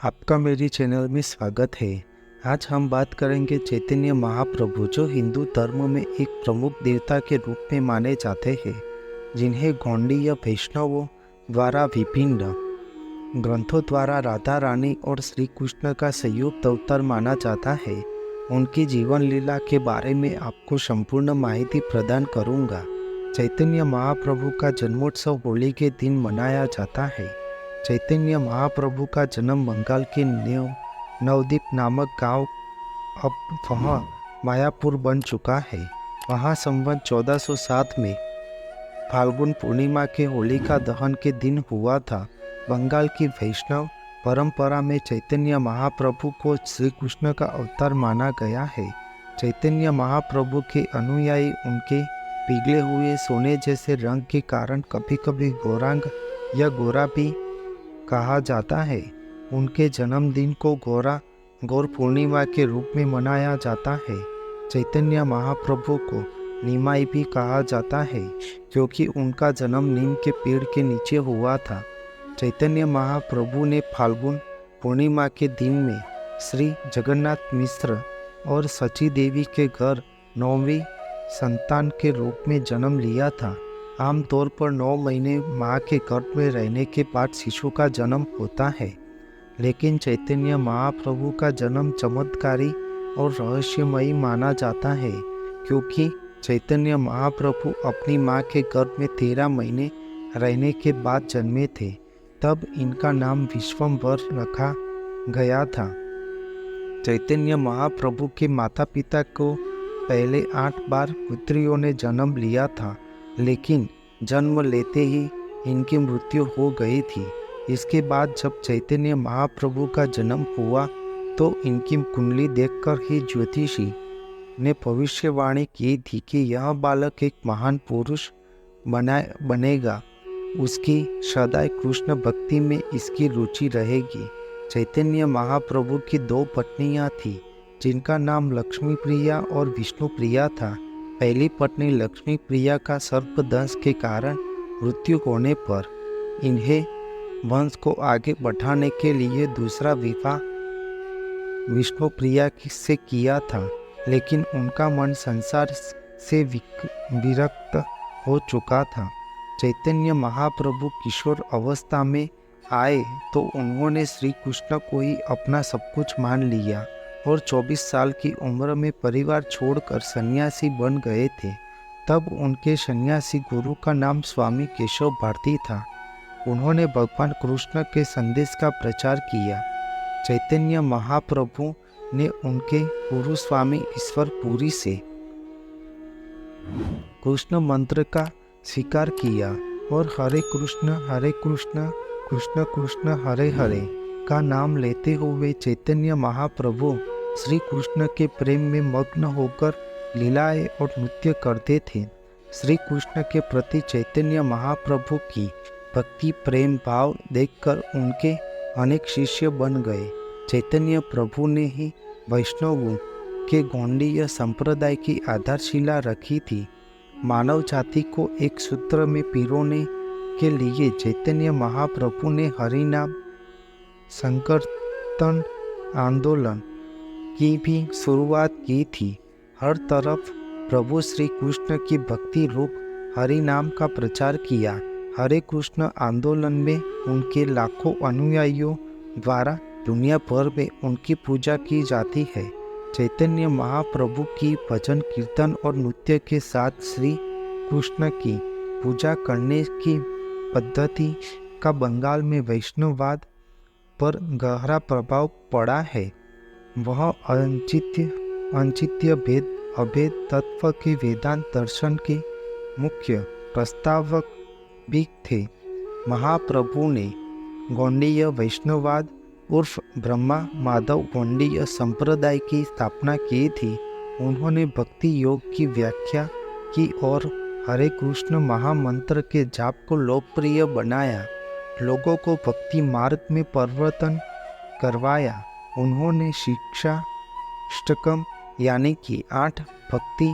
आपका मेरी चैनल में स्वागत है। आज हम बात करेंगे चैतन्य महाप्रभु, जो हिंदू धर्म में एक प्रमुख देवता के रूप में माने जाते हैं, जिन्हें गौड़ीय वैष्णवों द्वारा विभिन्न ग्रंथों द्वारा राधा रानी और श्री कृष्ण का संयुक्त अवतार माना जाता है। उनकी जीवन लीला के बारे में आपको संपूर्ण माहिती प्रदान करूंगा। चैतन्य महाप्रभु का जन्मोत्सव होली के दिन मनाया जाता है। चैतन्य महाप्रभु का जन्म बंगाल के नवद्वीप नामक गांव अब वह मायापुर बन चुका है। वहाँ संवत 1407 में फाल्गुन पूर्णिमा के होलिका दहन के दिन हुआ था। बंगाल की वैष्णव परंपरा में चैतन्य महाप्रभु को श्री कृष्ण का अवतार माना गया है। चैतन्य महाप्रभु के अनुयायी उनके पिघले हुए सोने जैसे रंग के कारण कभी कभी गौरांग या गोरा भी कहा जाता है। उनके जन्मदिन को गौर पूर्णिमा के रूप में मनाया जाता है। चैतन्य महाप्रभु को निमाई भी कहा जाता है, क्योंकि उनका जन्म नीम के पेड़ के नीचे हुआ था। चैतन्य महाप्रभु ने फाल्गुन पूर्णिमा के दिन में श्री जगन्नाथ मिश्र और सची देवी के घर 9वीं संतान के रूप में जन्म लिया था। आमतौर पर 9 महीने माँ के गर्भ में रहने के बाद शिशु का जन्म होता है, लेकिन चैतन्य महाप्रभु का जन्म चमत्कारी और रहस्यमयी माना जाता है, क्योंकि चैतन्य महाप्रभु अपनी माँ के गर्भ में 13 महीने रहने के बाद जन्मे थे। तब इनका नाम विश्वम्भर रखा गया था। चैतन्य महाप्रभु के माता पिता को पहले 8 बार पुत्रियों ने जन्म लिया था, लेकिन जन्म लेते ही इनकी मृत्यु हो गई थी। इसके बाद जब चैतन्य महाप्रभु का जन्म हुआ तो इनकी कुंडली देखकर ही ज्योतिषी ने भविष्यवाणी की थी कि यह बालक एक महान पुरुष बनेगा। उसकी सदैव कृष्ण भक्ति में इसकी रुचि रहेगी। चैतन्य महाप्रभु की 2 पत्नियां थीं, जिनका नाम लक्ष्मी प्रिया और विष्णु प्रिया था। पहली पत्नी लक्ष्मी प्रिया का सर्पदंश के कारण मृत्यु होने पर इन्हें वंश को आगे बढ़ाने के लिए दूसरा विवाह विष्णु प्रिया से किया था, लेकिन उनका मन संसार से विरक्त हो चुका था। चैतन्य महाप्रभु किशोर अवस्था में आए तो उन्होंने श्री कृष्ण को ही अपना सब कुछ मान लिया और 24 साल की उम्र में परिवार छोड़कर सन्यासी बन गए थे। तब उनके सन्यासी गुरु का नाम स्वामी केशव भारती था। उन्होंने भगवान कृष्ण के संदेश का प्रचार किया। चैतन्य महाप्रभु ने उनके गुरु स्वामी ईश्वर पुरी से कृष्ण मंत्र का स्वीकार किया और हरे कृष्ण कृष्ण कृष्ण हरे हरे का नाम लेते हुए चैतन्य महाप्रभु श्री कृष्ण के प्रेम में मग्न होकर लीलाएं और नृत्य करते थे। श्री कृष्ण के प्रति चैतन्य महाप्रभु की भक्ति प्रेम भाव देखकर उनके अनेक शिष्य बन गए। चैतन्य प्रभु ने ही वैष्णवों के गौड़ीय संप्रदाय की आधारशिला रखी थी। मानव जाति को एक सूत्र में पिरोने के लिए चैतन्य महाप्रभु ने हरिनाम संकीर्तन आंदोलन की भी शुरुआत की थी। हर तरफ प्रभु श्री कृष्ण की भक्ति रूप हरि नाम का प्रचार किया। हरे कृष्ण आंदोलन में उनके लाखों अनुयायियों द्वारा दुनिया भर में उनकी पूजा की जाती है। चैतन्य महाप्रभु की भजन कीर्तन और नृत्य के साथ श्री कृष्ण की पूजा करने की पद्धति का बंगाल में वैष्णववाद पर गहरा प्रभाव पड़ा है। वह अचिंत्य भेद अभेद तत्व के वेदांत दर्शन के मुख्य प्रस्तावक भी थे। महाप्रभु ने गौड़ीय वैष्णववाद उर्फ ब्रह्मा माधव गौड़ीय संप्रदाय की स्थापना की थी। उन्होंने भक्ति योग की व्याख्या की और हरे कृष्ण महामंत्र के जाप को लोकप्रिय बनाया, लोगों को भक्ति मार्ग में परिवर्तन करवाया। उन्होंने शिक्षाष्टकम यानी कि 8 भक्ति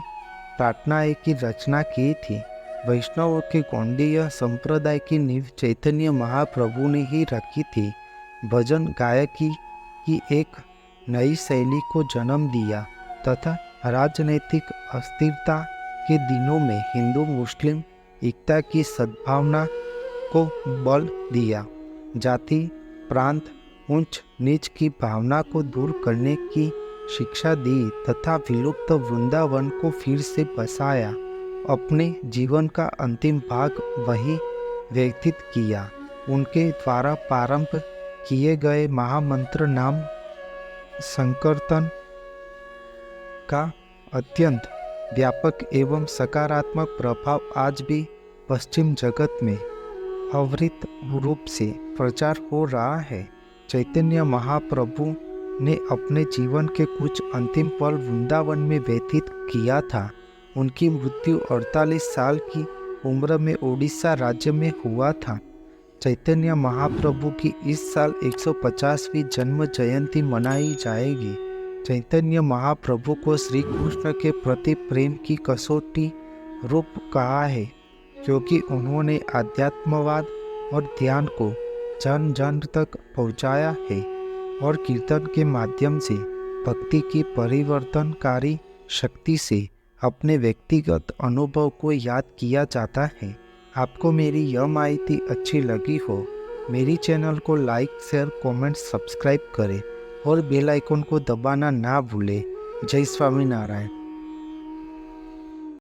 प्रार्थनाएं की रचना की थी। वैष्णवों के गौड़ीय संप्रदाय की नींव चैतन्य महाप्रभु ने ही रखी थी। भजन गायकी की एक नई शैली को जन्म दिया तथा राजनीतिक अस्थिरता के दिनों में हिंदू मुस्लिम एकता की सद्भावना को बल दिया। जाति प्रांत ऊंच नीच की भावना को दूर करने की शिक्षा दी तथा विलुप्त वृंदावन को फिर से बसाया। अपने जीवन का अंतिम भाग वही व्यतीत किया। उनके द्वारा प्रारंभ किए गए महामंत्र नाम संकीर्तन का अत्यंत व्यापक एवं सकारात्मक प्रभाव आज भी पश्चिम जगत में अविरत रूप से प्रचार हो रहा है। चैतन्य महाप्रभु ने अपने जीवन के कुछ अंतिम पल वृंदावन में व्यतीत किया था। उनकी मृत्यु 48 साल की उम्र में उड़ीसा राज्य में हुआ था। चैतन्य महाप्रभु की इस साल 150वीं जन्म जयंती मनाई जाएगी। चैतन्य महाप्रभु को श्री कृष्ण के प्रति प्रेम की कसौटी रूप कहा है, क्योंकि उन्होंने आध्यात्मवाद और ध्यान को जन जन तक पहुंचाया है और कीर्तन के माध्यम से भक्ति की परिवर्तनकारी शक्ति से अपने व्यक्तिगत अनुभव को याद किया जाता है। आपको मेरी यह माहिती अच्छी लगी हो, मेरी चैनल को लाइक शेयर कमेंट सब्सक्राइब करें और बेल आइकन को दबाना ना भूलें। जय स्वामीनारायण।